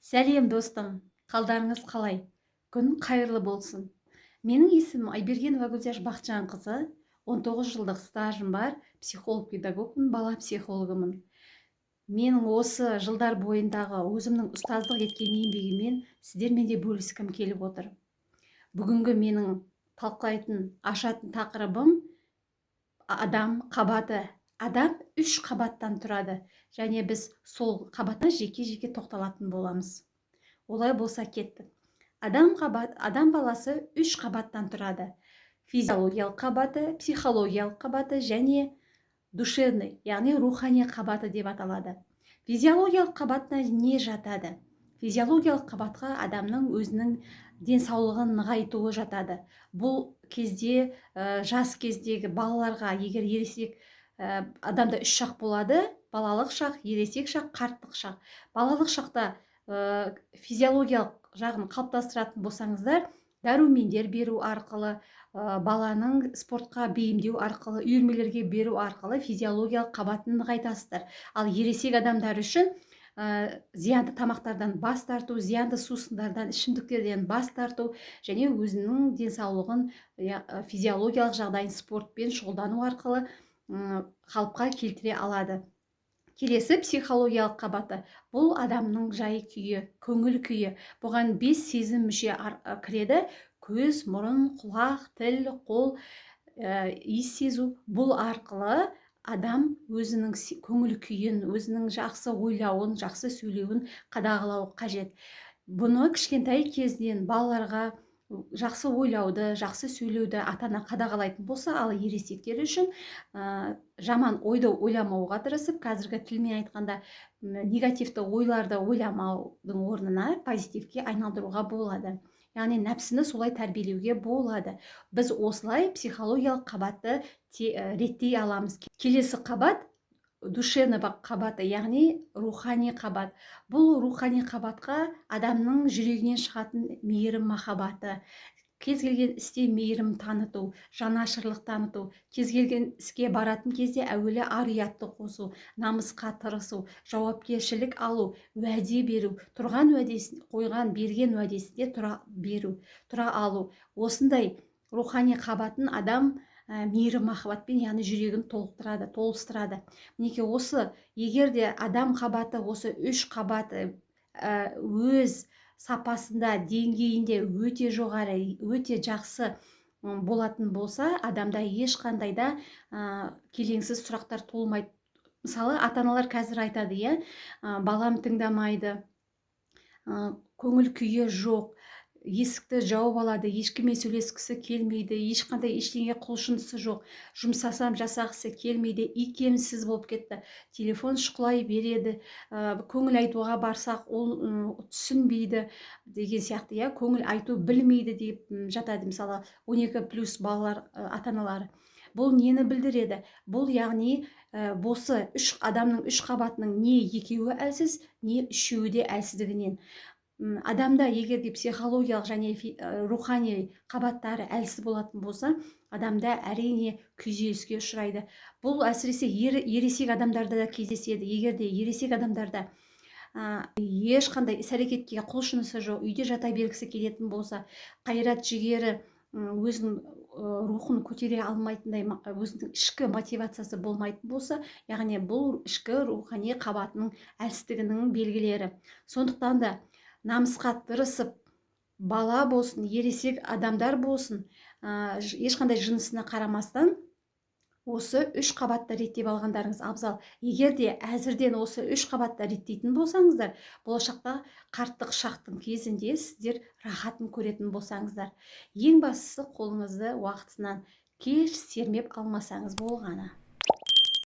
Сәлем достым, қалдарыңыз қалай? Күн қайырлы болсын. Менің есімім Айбергенова Гүлзаш Бақытжанқызы, 19 жылдық стажым бар, психолог-педагогпын, бала психологымын. Менің осы жылдар бойындағы өзімнің ұстаздық еткен еңбегіммен сіздермен де бөліскім келіп отыр. Бүгінгі менің талқылайтын, ашатын тақырыбым адам қабаты. Адам 3 қабаттан тұрады, және біз сол қабатына жеке-жеке тоқталатын боламыз. Олай болса кеттік. Адам баласы 3 қабаттан тұрады. Физиологиялық қабаты, психологиялық қабаты және душевный, яғни рухани қабаты деп аталады. Физиологиялық қабатына не жатады? Физиологиялық қабатқа адамның өзінің денсаулығын нығайтуы жатады. Бұл кезде жас кездегі балаларға, егер ересек адамда 3 шақ болады: балалық шақ, ересек шақ, қарттық шақ. Балалық шақта физиологиялық жағын қалыптастыратын болсаңыздар, дәрумендер беру арқылы, баланың спортқа бейімдеу арқылы, үйірмелерге беру арқылы физиологиялық қабатын нығайтасыздар. Ал ересек адамдар үшін зиянды тамақтардан бас тарту, зиянды сусындардан, ішімдіктерден бас тарту және өзінің денсаулығын, физиологиялық жағдайын спортпен шұғылдану арқылы қалыпқа келтіре алады. Келесі психологиялық қабаты. Бұл адамның жай күйі, көңіл күйі. Бұған 5 сезім мүше кіреді: көз, мұрын, құлақ, тіл, қол, иіс сезу. Бұл арқылы адам өзінің көңіл күйін, өзінің жақсы ойлауын, жақсы сөйлеуін қадағалау қажет. Бұны кішкентай кезінен балаларға жақсы ойлауды, жақсы сөйлеуді ата-ана қадағалайтын болса, ал ересектер үшін жаман ойды ойламауға тырысып, қазіргі тілмен айтқанда негативті ойларды ойламаудың орнына позитивке айналдыруға болады. Яғни нәпсіні солай тәрбиелеуге болады. Біз осылай психологиялық қабатты реттей аламыз. Келесі қабат душевный қабаты, яғни рухани қабат. Бұл рухани қабатқа адамның жүрегінен шығатын мейірім махаббаты, кез келген істе мейірім таныту, жанашырлық таныту, кез келген іске баратын кезде әуелі ар-ұятты қосу, намысқа тырысу, жауапкершілік алу, уәде беру, тұрған уәдесін, қойған берген уәдесінде тұра алу. Осындай рухани қабатын адам мейірім махаббатпен, яғни жүрегін толыстырады. Мінекей осы, егер де адам қабаты осы 3 қабаты өз сапасында, деңгейінде өте жоғары, өте жақсы болатын болса, адамда ешқандай да келеңсіз сұрақтар туылмайды. Мысалы, ата-аналар қазір айтады, балам тыңдамайды, көңіл күйі жоқ, есікті жауып алады, ешкіммен сөйлескісі келмейді, ешқандай ештеңеге құлшынысы жоқ, жұмсасам жасағысы келмейді, икемсіз болып кетті, телефон шұқылай береді, көңіл айтуға барсақ ол түсінбейді деген сияқты, көңіл айту білмейді деп жатады, мысалы 12+ балалар ата-аналары. Бұл нені білдіреді? Бұл яғни осы адамның 3 қабатының не екеуі әлсіз, не үшеуі де әлсіздігінен. Адамда егер де психологиялық және рухани қабаттары әлсіз болатын болса, адамда әрине күйзеліске ұшырайды. Бұл әсіресе ересек адамдарда да кездеседі. Егер де ересек адамдарда ешқандай іс-әрекетке құлшынысы жоқ, үйде жата бергісі келетін болса, қайрат жігері, өзінің рухын көтере алмайтындай, өзінің ішкі мотивациясы болмайтын болса, яғни бұл ішкі рухани қабатының әлсіздігінің белгілері. Сондықтан да намысқа тырысып, бала болсын, ересек адамдар болсын, ешқандай жынысына қарамастан осы 3 қабатты реттеп алғандарыңыз абзал. Егер де әзірден осы 3 қабатты реттейтін болсаңыздар, болашақта қарттық шақтың кезінде сіздер рахатын көретін болсаңыздар. Ең бастысы, қолыңызды уақытынан кеш сермеп алмасаңыз болғаны.